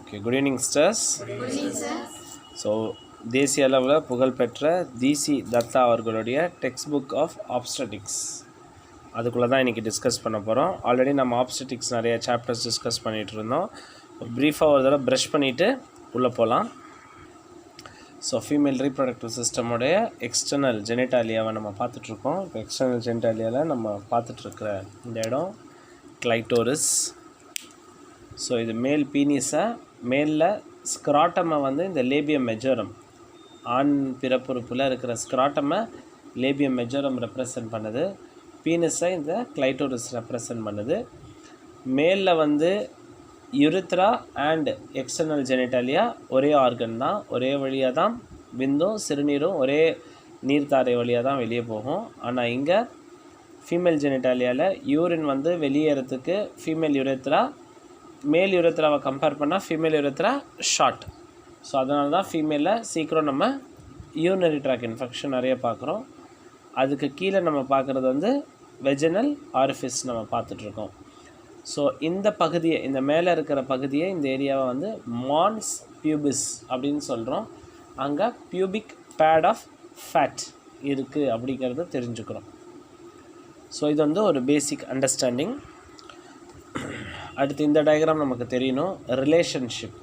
Okay, good evening, stars. Good evening, sir. So தேசிய அளவில் புகழ்பெற்ற டிசி தத்தா அவர்களுடைய டெக்ஸ்ட் புக் ஆஃப் ஆப்ஸ்டெட்டிக்ஸ் அதுக்குள்ளே தான் இன்றைக்கி டிஸ்கஸ் பண்ண போகிறோம். ஆல்ரெடி நம்ம ஆப்ஸ்டெட்டிக்ஸ் நிறைய சாப்டர்ஸ் டிஸ்கஸ் பண்ணிகிட்டு இருந்தோம். ப்ரீஃபாக ஒரு தடவை ப்ரஷ் பண்ணிவிட்டு உள்ளே போகலாம். ஸோ ஃபீமேல் ரீப்ரொடக்டிவ் சிஸ்டமோடைய எக்ஸ்டர்னல் ஜெனிட்டாலியாவை நம்ம பார்த்துட்ருக்கோம். இப்போ எக்ஸ்டர்னல் ஜெனிட்டாலியாவில் நம்ம பார்த்துட்ருக்கிற இந்த இடம் கிளைட்டோரிஸ். ஸோ இது மேல் பீனிஸை மேலில் ஸ்க்ராட்டமை வந்து இந்த லேபியம் மெஜோரம் ஆண் பிறப்புறுப்பில் இருக்கிற ஸ்க்ராட்டமை லேபியம் மெஜோரம் ரெப்ரசன்ட் பண்ணுது. பீனிஸை இந்த கிளைட்டோரிஸ் ரெப்ரசன்ட் பண்ணுது. மேலில் வந்து யுரித்ரா அண்ட் எக்ஸ்டர்னல் ஜெனிட்டாலியா ஒரே ஆர்கன் தான், ஒரே வழியாக தான் விந்தும் சிறுநீரும் ஒரே நீர்த்தாரை வழியாக தான் வெளியே போகும். ஆனால் இங்கே ஃபீமேல் ஜெனிட்டாலியாவில் யூரின் வந்து வெளியேறதுக்கு ஃபீமேல் யுரேத்ரா மேல் யுரேத்ராவை கம்பேர் பண்ணால் ஃபீமேல் யுரேத்ரா ஷார்ட். ஸோ அதனால தான் ஃபீமேலில் சீக்கிரம் நம்ம யூரினரி ட்ராக் இன்ஃபெக்ஷன் நிறைய பார்க்குறோம். அதுக்கு கீழே நம்ம பார்க்குறது வந்து வெஜினல் ஆரிஃபிஸ் நம்ம பார்த்துட்ருக்கோம். ஸோ இந்த பகுதியை, இந்த மேலே இருக்கிற பகுதியை, இந்த ஏரியாவை வந்து மான்ஸ் பியூபிஸ் அப்படின்னு சொல்கிறோம். அங்கே பியூபிக் பேட் ஆஃப் ஃபேட் இருக்குது அப்படிங்கிறத தெரிஞ்சுக்கிறோம். ஸோ இது வந்து ஒரு பேசிக் அண்டர்ஸ்டாண்டிங். அடுத்து இந்த டயக்ராம் நமக்கு தெரியணும், ரிலேஷன்ஷிப்.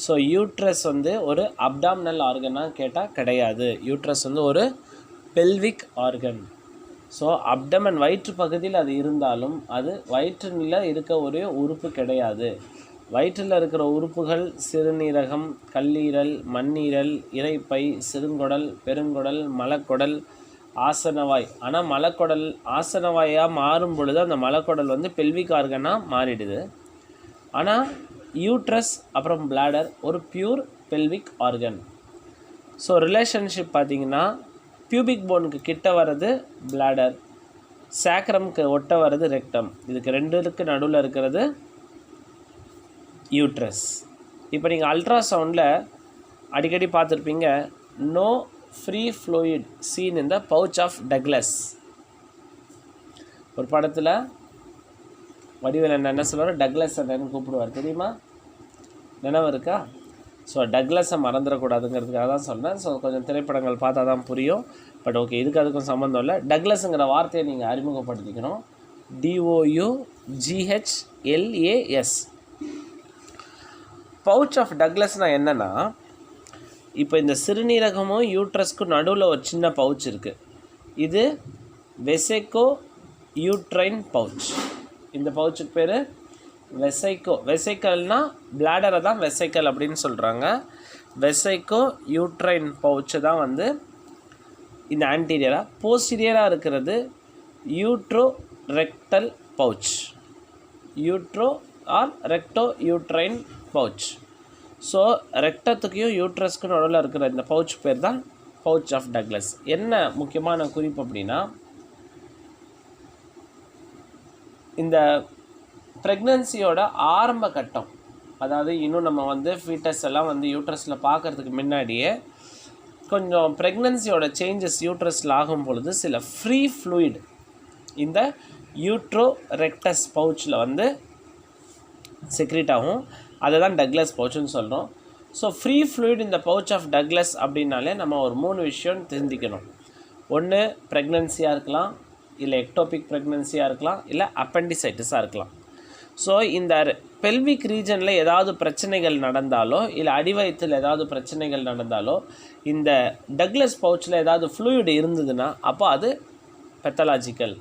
ஸோ யூட்ரஸ் வந்து ஒரு அப்டாமினல் ஆர்கனாக கேட்டால் கிடையாது. யூட்ரஸ் வந்து ஒரு பெல்விக் ஆர்கன். ஸோ அப்டமன் வயிற்று பகுதியில் அது இருந்தாலும் அது வயிற்றில் இருக்க ஒரு உறுப்பு கிடையாது. வயிற்றில் இருக்கிற உறுப்புகள் சிறுநீரகம், கல்லீரல், மண்ணீரல், இரைப்பை, சிறுங்குடல், பெருங்குடல், மலக்குடல், ஆசனவாய். ஆனால் மலக்குடல் ஆசனவாயாக மாறும் பொழுது அந்த மலக்குடல் வந்து பெல்விக் ஆர்கனாக மாறிடுது. ஆனால் யூட்ரஸ் அப்புறம் பிளாடர் ஒரு pure pelvic organ. So relationship பார்த்திங்கன்னா பியூபிக் போனுக்கு கிட்ட வர்றது பிளாடர், சேக்ரம்க்கு ஒட்ட வர்றது ரெக்டம். இதுக்கு ரெண்டுக்கு நடுவில் இருக்கிறது யூட்ரஸ். இப்போ நீங்கள் அல்ட்ராசவுண்டில் அடிக்கடி பார்த்துருப்பீங்க, நோ ஃப்ரீ ஃப்ளூயிட் சீன் இந்த பவுச் ஆஃப் டக்ளஸ். ஒரு படத்தில் வடிவேல் என்ன சொல்லுவார், டக்ளஸ் என்னன்னு கூப்பிடுவார், தெரியுமா? நினைவு இருக்கா? ஸோ டக்ளஸை மறந்துடக்கூடாதுங்கிறதுக்காக தான் சொன்னேன். ஸோ கொஞ்சம் திரைப்படங்கள் பார்த்தா தான் புரியும். பட் ஓகே, இதுக்கு அதுக்கும் சம்மந்தம் இல்லை. டக்ளஸுங்கிற வார்த்தையை நீங்கள் அறிமுகப்படுத்திக்கணும். DOUGHLAS. பவுச் ஆஃப் டக்ளஸ்னால் என்னென்னா, இப்போ இந்த சிறுநீரகமும் யூட்ரஸ்க்கும் நடுவில் ஒரு சின்ன பவுச் இருக்குது. இது வெசைக்கோ யூட்ரைன் பவுச். இந்த பவுச்சுக்கு பேர் வெசைக்கோ. வெசைக்கல்னால் பிளாடரை தான் வெசைக்கல் அப்படின்னு சொல்கிறாங்க. வெசைக்கோ யூட்ரைன் பவுச்சு தான் வந்து இந்த ஆன்டீரியராக. போஸ்டீரியராக இருக்கிறது யூட்ரோ rectal pouch. யூட்ரோ R ரெக்டோ uterine pouch. So ரெக்டத்துக்கும் யூட்ரஸ்க்கும் நடுவில் இருக்கிற இந்த பவுச் பேர் தான் பவுச் ஆஃப் டக்ளஸ். என்ன முக்கியமான குறிப்பு அப்படின்னா, இந்த ப்ரெக்னன்சியோட ஆரம்ப கட்டம், அதாவது இன்னும் நம்ம வந்து ஃபீட்டஸ் எல்லாம் வந்து யூட்ரஸில் பார்க்குறதுக்கு முன்னாடியே கொஞ்சம் ப்ரெக்னன்சியோட சேஞ்சஸ் யூட்ரஸில் ஆகும் பொழுது சில ஃப்ரீ ஃப்ளூயிட் இந்த யூட்ரோ ரெக்டஸ் பவுச்சில் வந்து செக்ரேட் ஆகும். அதை தான் டக்ளஸ் பவுச்சுன்னு சொல்கிறோம். ஸோ ஃப்ரீ ஃப்ளூயிட் இந்த பவுச் ஆஃப் டக்ளஸ் அப்படின்னாலே நம்ம ஒரு 3 விஷயம் தெரிஞ்சுக்கணும். ஒன்று ப்ரெக்னன்சியாக இருக்கலாம், இல்லை எக்டோபிக் ப்ரெக்னன்சியாக இருக்கலாம், இல்லை அப்பெண்டிசைட்டிஸாக இருக்கலாம். ஸோ இந்த பெல்விக் ரீஜனில் ஏதாவது பிரச்சனைகள் நடந்தாலோ, இல்லை அடிவயத்தில் ஏதாவது பிரச்சனைகள் நடந்தாலோ, இந்த டக்ளஸ் பவுச்சில் ஏதாவது ஃப்ளூயிட் இருந்ததுன்னா அப்போ அது பெத்தலாஜிக்கல்.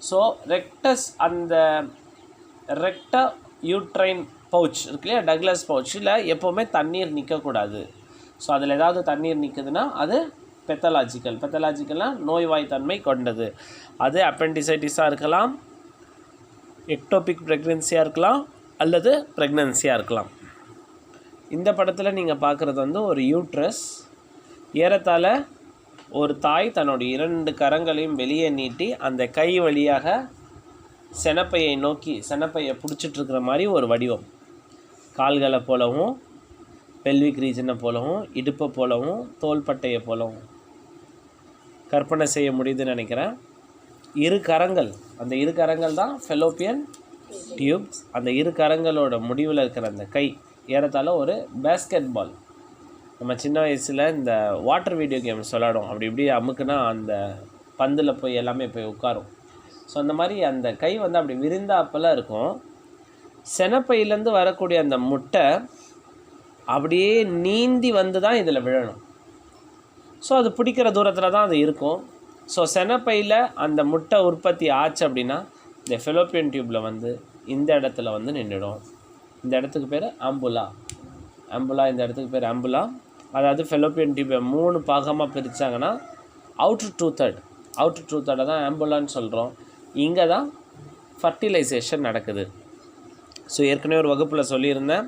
ஸோ ரெக்டஸ், அந்த ரெக்டா யூட்ரைன் பவுச் இருக்கு இல்லையா, டக்ளஸ் பவுச்சில் எப்போவுமே தண்ணீர் நிற்கக்கூடாது. ஸோ அதில் ஏதாவது தண்ணீர் நிற்குதுன்னா அது பெத்தலாஜிக்கல். பெத்தலாஜிக்கல்னால் நோய்வாய்த்தன்மை கொண்டது. அது அப்பெண்டிசைட்டிஸாக இருக்கலாம், எக்டோபிக் ப்ரெக்னன்சியாக இருக்கலாம், அல்லது ப்ரெக்னன்சியாக இருக்கலாம். இந்த படத்தில் நீங்கள் பார்க்குறது வந்து ஒரு யூட்ரஸ். ஏறத்தாழ ஒரு தாய் தன்னுடைய 2 கரங்களையும் வெளியே நீட்டி அந்த கை வழியாக செனப்பையை நோக்கி செனப்பையை பிடிச்சிட்ருக்கிற மாதிரி ஒரு வடிவம். கால்களை போலவும், பெல்விக் ரீஜனை போலவும், இடுப்பை போலவும், தோள்பட்டையை போலவும் கற்பனை செய்ய முடியுதுன்னு நினைக்கிறேன். 2 கரங்கள், அந்த 2 கரங்கள் தான் ஃபெலோப்பியன் டியூப்ஸ். அந்த இரு கரங்களோட முடிவில் இருக்கிற அந்த கை ஏறத்தாழ ஒரு பேஸ்கெட் பால். நம்ம சின்ன வயசில் இந்த வாட்டர் வீடியோ கேம்ஸ் விளாடும், அப்படி இப்படி அமுக்குனா அந்த பந்தில் போய் எல்லாமே போய் உட்காரும். ஸோ அந்த மாதிரி அந்த கை வந்து அப்படி விரிந்தாப்பில் இருக்கும். செனப்பையிலேருந்து வரக்கூடிய அந்த முட்டை அப்படியே நீந்தி வந்து தான் இதில் விழணும். ஸோ அது பிடிக்கிற தூரத்தில் தான் அது இருக்கும். ஸோ செனப்பையில் அந்த முட்டை உற்பத்தி ஆச்சு அப்படின்னா இந்த ஃபெலோப்பியன் டியூப்பில் வந்து இந்த இடத்துல வந்து நின்றுடும். இந்த இடத்துக்கு பேர் ஆம்புலா. இந்த இடத்துக்கு பேர் ஆம்புலா. அதாவது ஃபெலோப்பியன் டியூப்பை 3 பாகமாக பிரித்தாங்கன்னா அவுட்ரு 2/3 தான் ஆம்புலான்னு சொல்கிறோம். இங்கே தான் ஃபர்டிலைசேஷன் நடக்குது. ஸோ ஏற்கனவே ஒரு வகுப்பில் சொல்லியிருந்தேன்,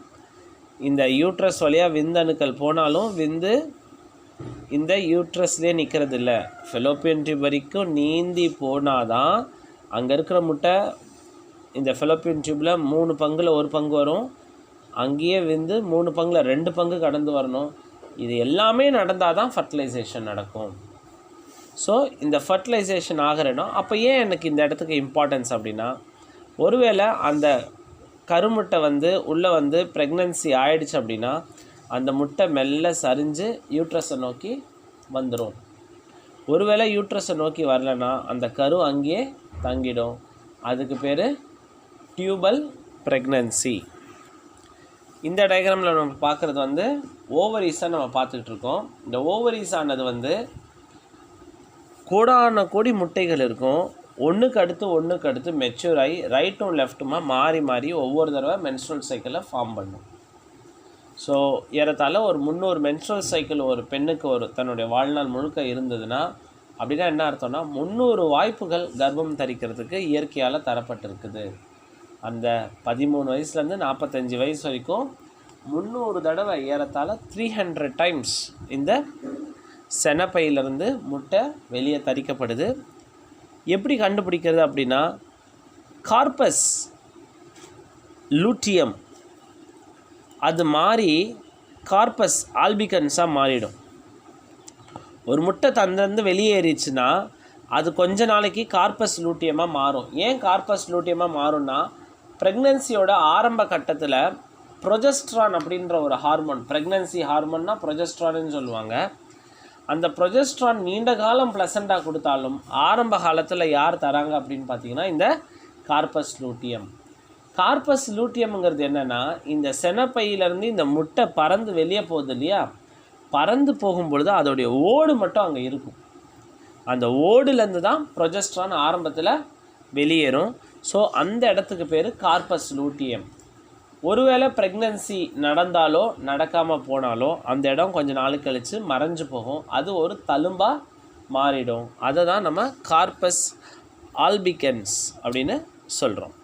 இந்த யூட்ரஸ் வழியாக விந்தணுக்கள் போனாலும் விந்து இந்த யூட்ரஸ்லேயே நிற்கிறது இல்லை. ஃபெலோப்பியன் டியூப் வரைக்கும் நீந்தி போனால் தான் அங்கே இருக்கிற முட்டை இந்த ஃபெலோப்பியன் டியூப்பில் 3 பங்கில் 1 பங்கு வரும். அங்கேயே விந்து 3 பங்கில் 2 பங்கு கடந்து வரணும். இது எல்லாமே நடந்தால் தான் ஃபர்டிலைசேஷன் நடக்கும். ஸோ இந்த ஃபர்டிலைசேஷன் ஆகிற இடம் அப்போ ஏன் எனக்கு இந்த இடத்துக்கு இம்பார்ட்டன்ஸ் அப்படின்னா, ஒருவேளை அந்த கருமுட்டை வந்து உள்ளே வந்து ப்ரெக்னன்சி ஆயிடுச்சு அப்படின்னா அந்த முட்டை மெல்ல சரிஞ்சு யூட்ரஸை நோக்கி வந்துடும். ஒருவேளை யூட்ரஸை நோக்கி வரலைன்னா அந்த கரு அங்கேயே தங்கிடும். அதுக்கு பேர் டியூபல் ப்ரெக்னன்சி. இந்த டயக்ராமில் நம்ம பார்க்குறது வந்து ஓவரீஸாக நம்ம பார்த்துக்கிட்டு இருக்கோம். இந்த ஓவரீஸ் ஆனது வந்து கோடான கோடி முட்டைகள் இருக்கும். ஒன்றுக்கு அடுத்து மெச்சூர் ஆகி ரைட்டும் லெஃப்ட்டுமா மாறி மாறி ஒவ்வொரு தடவை மென்ஸ்ட்ரல் சைக்கிளை ஃபார்ம் பண்ணும். ஸோ ஏறத்தாழ ஒரு 300 மென்ஸ்ட்ரல் சைக்கிள் ஒரு பெண்ணுக்கு தன்னுடைய வாழ்நாள் முழுக்க இருந்ததுன்னா அப்படின்னா என்ன அர்த்தம்னா 300 வாய்ப்புகள் கர்ப்பம் தரிக்கிறதுக்கு இயற்கையால் தரப்பட்டிருக்குது. அந்த 13 வயசுலேருந்து 45 வயசு வரைக்கும் 300 தடவை ஏறத்தாழ 300 டைம்ஸ் இந்த செனப்பையிலிருந்து முட்டை வெளியே தரிக்கப்படுது. எப்படி கண்டுபிடிக்கிறது அப்படின்னா, கார்பஸ் லூட்டியம் அது மாறி கார்பஸ் ஆல்பிகன்ஸாக மாறிடும். ஒரு முட்டை தந்திருந்து வெளியேறிச்சுன்னா அது கொஞ்ச நாளைக்கு கார்பஸ் லூட்டியமாக மாறும். ஏன் கார்பஸ் லூட்டியமாக மாறும்னா, ப்ரெக்னன்சியோட ஆரம்ப கட்டத்தில் ப்ரொஜெஸ்ட்ரான் அப்படின்ற ஒரு ஹார்மோன், ப்ரெக்னன்சி ஹார்மோன்னா ப்ரொஜெஸ்ட்ரான்னு சொல்லுவாங்க. அந்த ப்ரொஜெஸ்ட்ரான் நீண்ட காலம் ப்ளசண்டாக கொடுத்தாலும் ஆரம்ப காலத்தில் யார் தராங்க அப்படின்னு பார்த்தீங்கன்னா இந்த கார்பஸ் லூட்டியம். கார்பஸ் லூட்டியம்ங்கிறது என்னென்னா, இந்த செனப்பையிலேருந்து இந்த முட்டை பறந்து வெளியே போகுது இல்லையா, பறந்து போகும்பொழுது அதோடைய ஓடு மட்டும் அங்கே இருக்கும். அந்த ஓடுலேருந்து தான் ப்ரொஜெஸ்ட்ரான் ஆரம்பத்தில் வெளியேறும். ஸோ அந்த இடத்துக்கு பேர் கார்பஸ் லூட்டியம். ஒருவேளை ப்ரெக்னன்சி நடந்தாலோ நடக்காமல் போனாலோ அந்த இடம் கொஞ்சம் நாள் கழித்து மறைஞ்சு போகும். அது ஒரு தழும்பாக மாறிடும். அதை தான் நம்ம கார்பஸ் ஆல்பிகன்ஸ் அப்படின்னு சொல்கிறோம்.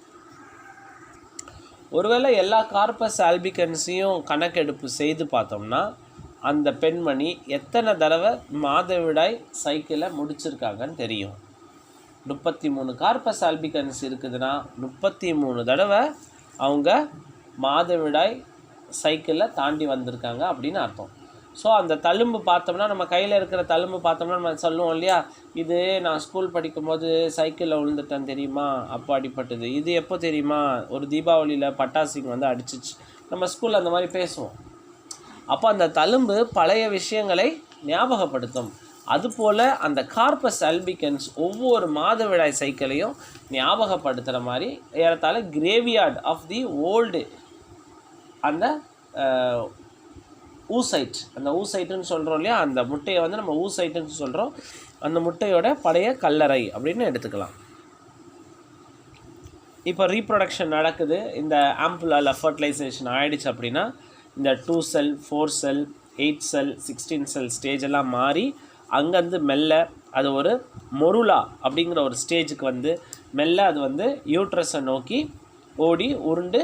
ஒருவேளை எல்லா கார்பஸ் ஆல்பிகன்ஸையும் கணக்கெடுப்பு செய்து பார்த்தோம்னா அந்த பெண்மணி எத்தனை தடவை மாதவிடாய் சைக்கிளை முடிச்சிருக்காங்கன்னு தெரியும். 33 கார்பஸ் ஆல்பிகன்ஸ் இருக்குதுன்னா 33 தடவை அவங்க மாதவிடாய் சைக்கிளில் தாண்டி வந்திருக்காங்க அப்படின்னு அர்த்தம். ஸோ அந்த தழும்பு பார்த்தோம்னா, நம்ம கையில் இருக்கிற தழும்பு பார்த்தோம்னா நம்ம சொல்லுவோம் இல்லையா, இது நான் ஸ்கூல் படிக்கும்போது சைக்கிளில் விழுந்துட்டேன் தெரியுமா, அப்போ அடிப்பட்டது. இது எப்போ தெரியுமா, ஒரு தீபாவளியில் பட்டாசுக்கு வந்து அடிச்சிச்சு. நம்ம ஸ்கூலில் அந்த மாதிரி பேசுவோம். அப்போ அந்த தழும்பு பழைய விஷயங்களை ஞாபகப்படுத்தும். அதுபோல் அந்த கார்பஸ் ஆல்பிகன்ஸ் ஒவ்வொரு மாதவிடாய் சைக்கிளையும் ஞாபகப்படுத்துகிற மாதிரி ஏறத்தாழ கிரேவியார்ட் ஆஃப் தி ஓல்டு அந்த ஊசைட், அந்த ஊசைட்டுன்னு சொல்கிறோம் இல்லையா, அந்த முட்டையை வந்து நம்ம ஊசைட்டுன்னு சொல்கிறோம். அந்த முட்டையோட பழைய கல்லறை அப்படின்னு எடுத்துக்கலாம். இப்போ ரீப்ரொடக்ஷன் நடக்குது. இந்த ஆம்புலால ஃபர்டிலைசேஷன் ஆகிடுச்சு அப்படின்னா இந்த 2 செல் 4 செல் 8 செல் 16 செல் ஸ்டேஜ் எல்லாம் மாறி அங்கேருந்து மெல்ல அது ஒரு மொருலா அப்படிங்கிற ஒரு ஸ்டேஜுக்கு வந்து மெல்ல அது வந்து யூட்ரஸை நோக்கி ஓடி உருண்டு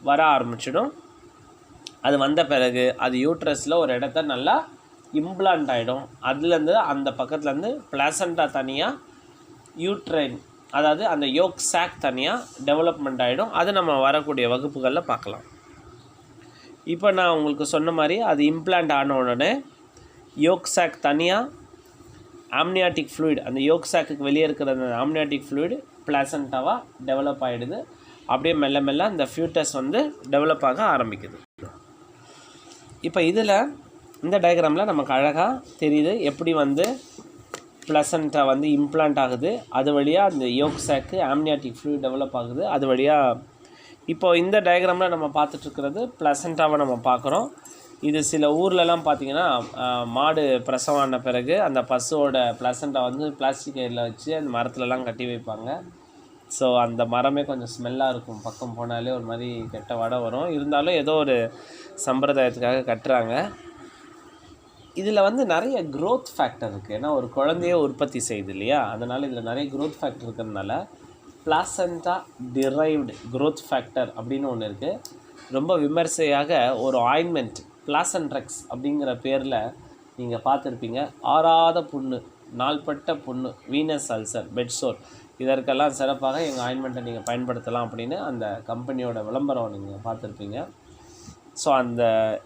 வர ஆரம்பிச்சிடும். அது வந்த பிறகு அது யூட்ரஸில் ஒரு இடத்த நல்லா இம்ப்ளான்ட் ஆகிடும். அதுலேருந்து அந்த பக்கத்துலேருந்து பிளாசண்டா தனியாக, யூட்ரைன் அதாவது அந்த யோக் சாக் தனியாக டெவலப்மெண்ட் ஆகிடும். அது நம்ம வரக்கூடிய வகுப்புகளில் பார்க்கலாம். இப்போ நான் உங்களுக்கு சொன்ன மாதிரி அது இம்ப்ளான்ட் ஆன உடனே யோக் சாக் தனியாக, ஆம்னியாட்டிக் ஃப்ளூயிட் அந்த யோக் சாக்குக்கு வெளியே இருக்கிற அந்த ஆம்னியாட்டிக் ஃப்ளூயிட் பிளாசண்டாவாக டெவலப் ஆகிடுது. அப்படியே மெல்ல மெல்ல அந்த ஃபியூட்டஸ் வந்து டெவலப் ஆக ஆரம்பிக்குது. இப்போ இதில் இந்த டயக்ராமில் நமக்கு அழகாக தெரியுது எப்படி வந்து ப்ளசண்டா வந்து இம்ப்ளான்ட் ஆகுது, அது வழியாக அந்த யோக் சாக்கு ஆம்னியாட்டிக் ஃப்ளூயிட் டெவலப் ஆகுது, அது வழியாக. இப்போ இந்த டயக்ராமில் நம்ம பார்த்துட்ருக்கிறது ப்ளசண்டாவை நம்ம பார்க்குறோம். இது சில ஊர்லலாம் பார்த்திங்கன்னா மாடு பிரசவம் ஆன பிறகு அந்த பசுவோட ப்ளசண்டா வந்து பிளாஸ்டிக் கயிறில் வச்சு அந்த மரத்துலலாம் கட்டி வைப்பாங்க. ஸோ அந்த மரமே கொஞ்சம் ஸ்மெல்லாக இருக்கும், பக்கம் போனாலே ஒரு மாதிரி கெட்ட வடை வரும். இருந்தாலும் ஏதோ ஒரு சம்பிரதாயத்துக்காக கட்டுறாங்க. இதில் வந்து நிறைய க்ரோத் ஃபேக்டர் இருக்குது. ஏன்னா ஒரு குழந்தைய உற்பத்தி செய்யுது இல்லையா, அதனால் இதில் நிறைய க்ரோத் ஃபேக்டர் இருக்கிறதுனால பிளாசண்டா டிரைவ்டு க்ரோத் ஃபேக்டர் அப்படின்னு ஒன்று இருக்குது. ரொம்ப விமர்சையாக ஒரு ஆயின்மெண்ட் பிளாசன்ட்ரெக்ஸ் அப்படிங்கிற பேரில் நீங்கள் பார்த்துருப்பீங்க. ஆறாத புண்ணு, நாள்பட்ட புண்ணு, வீனஸ் அல்சர், பெட்சோர், இதற்கெல்லாம் சிறப்பாக எங்கள் ஆயின்மெண்ட்டை நீங்கள் பயன்படுத்தலாம் அப்படின்னு அந்த கம்பெனியோட விளம்பரம் நீங்கள் பார்த்துருப்பீங்க. ஸோ அந்த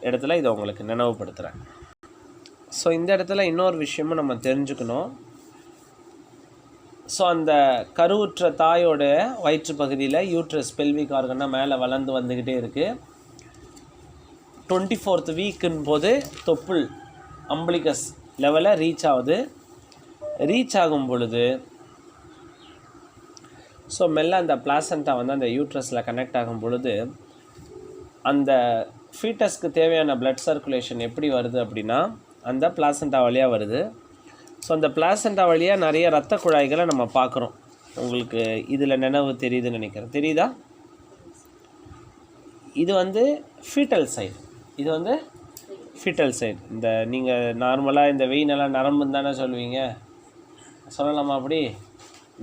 இடத்துல இதை உங்களுக்கு நினைவுபடுத்துகிறேன். ஸோ இந்த இடத்துல இன்னொரு விஷயமும் நம்ம தெரிஞ்சுக்கணும். ஸோ அந்த கருவுற்ற தாயோட வயிற்று பகுதியில் யூட்ரஸ் பெல்விக் ஆர்கன்னா மேலே வளர்ந்து வந்துக்கிட்டே இருக்குது. 24th வீக்குன்னு போது தொப்புள் அம்பிளிகஸ் லெவலில் ரீச் ஆகுது. ரீச் ஆகும் பொழுது ஸோ மெல்ல அந்த பிளாசண்டா வந்து அந்த யூட்ரஸில் கனெக்ட் ஆகும் பொழுது அந்த ஃபீட்டஸ்க்கு தேவையான பிளட் சர்க்குலேஷன் எப்படி வருது அப்படின்னா அந்த பிளாசண்டா வழியாக வருது. ஸோ அந்த பிளாசண்டா வழியாக நிறைய இரத்த குழாய்களை நம்ம பார்க்குறோம். உங்களுக்கு இதில் நினைவு தெரியுதுன்னு நினைக்கிறேன். தெரியுதா? இது வந்து ஃபீட்டல் சைடு. இது வந்து ஃபீட்டல் சைடு. இந்த நீங்கள் நார்மலாக இந்த வெயினெல்லாம் நரம்புன்னு தானே சொல்லுவீங்க, சொல்லலாமா? அப்படி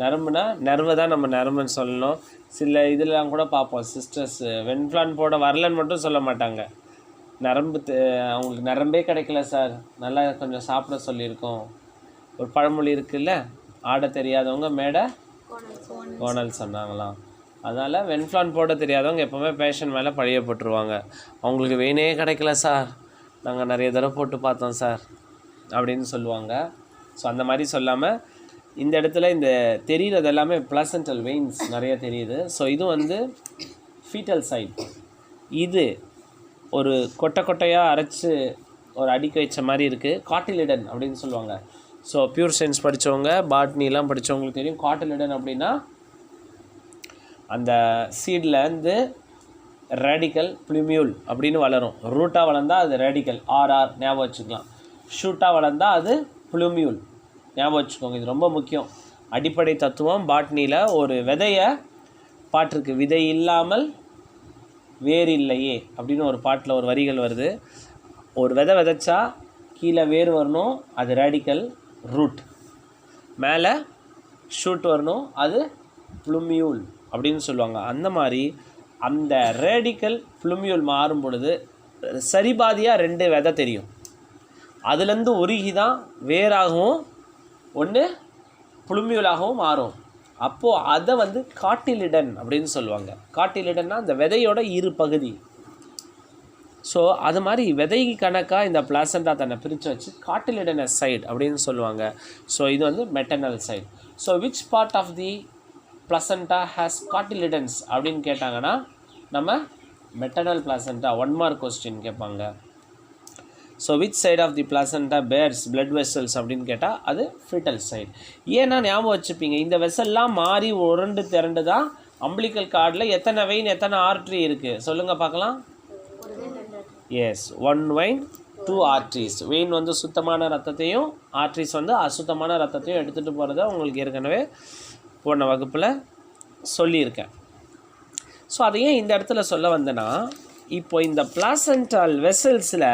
நரம்புனா நர்வை தான் நம்ம நரம்புன்னு சொல்லணும். சில இதெல்லாம் கூட பார்ப்போம், சிஸ்டர்ஸ் வென்ஃப்ளான் போட வரலன்னு மட்டும் சொல்ல மாட்டாங்க. நரம்பு அவங்களுக்கு நரம்பே கிடைக்கல சார், நல்லா கொஞ்சம் சாப்பிட சொல்லியிருக்கோம். ஒரு பழமொழி இருக்குல்ல, ஆட தெரியாதவங்க மேடை கோணல் சொன்னாங்களாம். அதனால் வென்ஃப்ளான் போட தெரியாதவங்க எப்போவுமே பேஷண்ட் மேலே பழிய போட்டுருவாங்க. அவங்களுக்கு வெயினே கிடைக்கல சார், நாங்கள் நிறைய தடவை போட்டு பார்த்தோம் சார் அப்படின்னு சொல்லுவாங்க. ஸோ அந்த மாதிரி சொல்லாமல் இந்த இடத்துல இந்த தெரிகிறது எல்லாமே பிளசண்டல் வெயின்ஸ் நிறைய தெரியுது. ஸோ இது வந்து ஃபீட்டல் சைட். இது ஒரு கொட்டையாக அரைச்சி ஒரு அடுக்கி வச்ச மாதிரி இருக்குது. காட்டிலிடன் அப்படின்னு சொல்லுவாங்க. ஸோ பியூர் சயின்ஸ் படித்தவங்க, பாட்னிலாம் படித்தவங்களுக்கு தெரியும். காட்டிலிடன் அப்படின்னா அந்த சீட்லேருந்து ரேடிக்கல் ப்ளூமியூல் அப்படின்னு வளரும். ரூட்டாக வளர்ந்தால் அது ரேடிக்கல், ஆர்ஆர் ஞாபகம் வச்சுக்கலாம். ஷூட்டாக வளர்ந்தால் அது ப்ளூமியூல் ஞாபகம் வச்சுக்கோங்க. இது ரொம்ப முக்கியம். அடிப்படை தத்துவம் பாட்னியில். ஒரு விதையை பாட்டிருக்கு, விதை இல்லாமல் வேர் இல்லையே அப்படின்னு ஒரு பாட்டில் ஒரு வரிகள் வருது. ஒரு விதை விதைச்சா கீழே வேர் வரணும், அது ரேடிக்கல் ரூட். மேலே ஷூட் வரணும், அது ப்ளூமியூல் அப்படின்னு சொல்லுவாங்க. அந்த மாதிரி அந்த ரேடிக்கல் ப்ளூமியூல் மாறும் பொழுது சரிபாதியாக 2 விதை தெரியும். அதுலேருந்து உருகி தான் வேராகவும் ஒன்று ப்ளூமியூலாகவும் மாறும். அப்போது அதை வந்து காட்டிலிடன் அப்படின்னு சொல்லுவாங்க. காட்டிலிடன்னா அந்த விதையோட இரு பகுதி. ஸோ அது மாதிரி விதை கணக்காக இந்த பிளாசண்டா தன்னை பிரித்து வச்சு காட்டிலிடனஸ் சைடு அப்படின்னு சொல்லுவாங்க. ஸோ இது வந்து maternal side. So which part of the placenta has cotyledons அப்படின்னு கேட்டாங்கன்னா நம்ம மெட்டர்னல் பிளாசண்டா 1 மார்க் கொஸ்டின் கேட்பாங்க. So which side of the placenta bears blood vessels அப்படின்னு கேட்டால் அது ஃபீட்டல் சைடு. ஏன்னா ஞாபகம் வச்சுப்பீங்க, இந்த வெசல்லாம் மாறி உருண்டு திரண்டு தான் அம்பிளிக்கல் கார்டில் எத்தனை வெயின் எத்தனை ஆர்ட்ரி இருக்குது சொல்லுங்கள் பார்க்கலாம். S, 1 vein 2 arteries. வெயின் வந்து சுத்தமான ரத்தத்தையும், ஆர்ட்ரிஸ் வந்து அசுத்தமான ரத்தத்தையும் எடுத்துகிட்டு போகிறத உங்களுக்கு ஏற்கனவே போன வகுப்பில் சொல்லியிருக்கேன். ஸோ அதையே இந்த இடத்துல சொல்ல வந்தேன்னா, இப்போ இந்த பிளாசண்டால் வெசல்ஸில்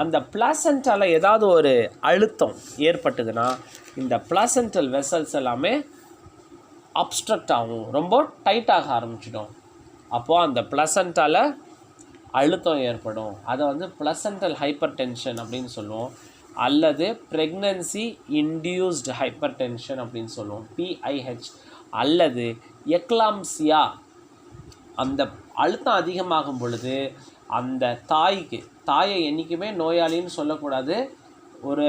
அந்த பிளாசண்டால் ஏதாவது ஒரு அழுத்தம் ஏற்பட்டுதுன்னா இந்த பிளாசண்டல் வெசல்ஸ் எல்லாமே அப்ஸ்ட்ரக்ட் ஆகும், ரொம்ப டைட்டாக ஆரம்பிச்சிடும். அப்போது அந்த பிளசண்டால் அழுத்தம் ஏற்படும். அதை வந்து பிளசண்டல் ஹைப்பர் டென்ஷன் அப்படின்னு சொல்லுவோம், அல்லது ப்ரெக்னன்சி இன்டியூஸ்டு ஹைப்பர் டென்ஷன் அப்படின்னு சொல்லுவோம், PIH, அல்லது எக்லாம்சியா. அந்த அழுத்தம் அதிகமாகும் பொழுது அந்த தாயை என்றைக்குமே நோயாளின்னு சொல்லக்கூடாது. ஒரு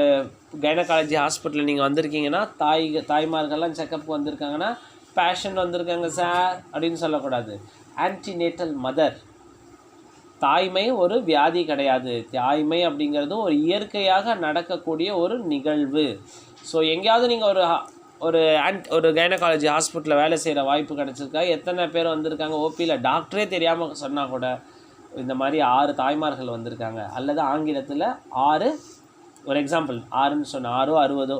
கைனகாலஜி ஹாஸ்பிட்டலில் நீங்கள் வந்திருக்கீங்கன்னா, தாய்மார்கள்லாம் செக்கப்புக்கு வந்திருக்காங்கன்னா பேஷண்ட் வந்திருக்காங்க சார் அப்படின்னு சொல்லக்கூடாது. ஆன்டிநேட்டல் மதர், தாய்மை ஒரு வியாதி கிடையாது. தாய்மை அப்படிங்கிறது ஒரு இயற்கையாக நடக்கக்கூடிய ஒரு நிகழ்வு. ஸோ எங்கேயாவது நீங்கள் ஒரு கைனகாலஜி ஹாஸ்பிட்டலில் வேலை செய்கிற வாய்ப்பு கிடச்சிருக்கா? எத்தனை பேர் வந்திருக்காங்க ஓபியில் டாக்டரே தெரியாமல் சொன்னால் கூட இந்த மாதிரி 6 தாய்மார்கள் வந்திருக்காங்க. அல்லது ஆங்கிலத்தில் 6, ஒரு எக்ஸாம்பிள் 6ன்னு சொன்ன 6 60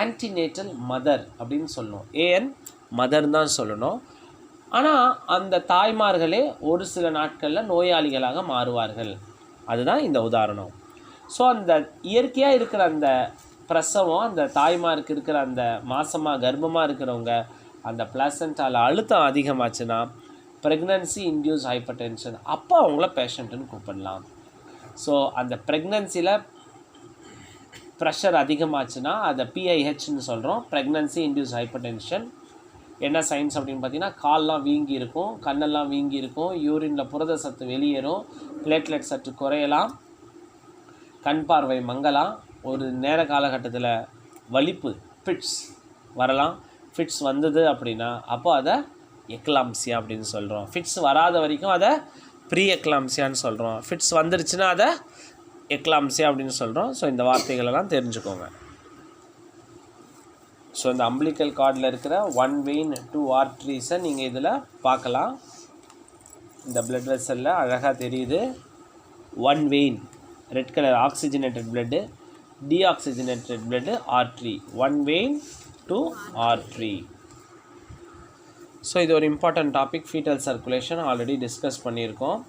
ஆன்டிநேட்டல் மதர் அப்படின்னு சொல்லணும். ஏஎன் மதர் தான் சொல்லணும். ஆனால் அந்த தாய்மார்களே ஒரு சில நாட்களில் நோயாளிகளாக மாறுவார்கள். அதுதான் இந்த உதாரணம். ஸோ அந்த இயற்கையாக இருக்கிற அந்த பிரசவம், அந்த தாய்மாருக்கு இருக்கிற அந்த மாசமாக கர்ப்பமாக இருக்கிறவங்க அந்த பிளாசண்டாவில் அழுத்தம் அதிகமாச்சுன்னா ப்ரெக்னன்சி இன்டியூஸ் ஹைப்பர் டென்ஷன், அப்போ அவங்கள பேஷண்ட்டுன்னு கூப்பிடலாம். ஸோ அந்த ப்ரெக்னன்சியில் ப்ரெஷர் அதிகமாச்சுன்னா அதை பிஐஹெச்னு சொல்கிறோம், ப்ரெக்னன்சி இன்டியூஸ் ஹைப்பர் டென்ஷன். என்ன சைன்ஸ் அப்படின்னு பார்த்தீங்கன்னா, கால்லாம் வீங்கி இருக்கும், கண்ணெல்லாம் வீங்கி இருக்கும், யூரினில் புரத சத்து வெளியேறும், பிளேட்லெட் சற்று குறையலாம், கண் பார்வை மங்கலாம், ஒரு நேர காலகட்டத்தில் வலிப்பு ஃபிட்ஸ் வரலாம். ஃபிட்ஸ் வந்தது அப்படின்னா அப்போ அதை எக்லாம்சியா அப்படின்னு சொல்கிறோம். ஃபிட்ஸ் வராத வரைக்கும் அதை ப்ரீ எக்லாம்சியான்னு சொல்கிறோம். ஃபிட்ஸ் வந்துருச்சுன்னா அதை எக்லாம்சியா அப்படின்னு சொல்கிறோம். ஸோ இந்த வார்த்தைகளெல்லாம் தெரிஞ்சுக்கோங்க. ஸோ இந்த அம்பிளிக்கல் கார்டில் இருக்கிற 1 vein 2 arteries-ஐ நீங்கள் இதில் பார்க்கலாம். இந்த பிளட் வெசலில் அழகாக தெரியுது. 1 vein red colour oxygenated blood, deoxygenated blood, artery. 1 vein 2 artery. So இது ஒரு important topic. Foetal circulation already discuss பண்ணியிருக்கோம்.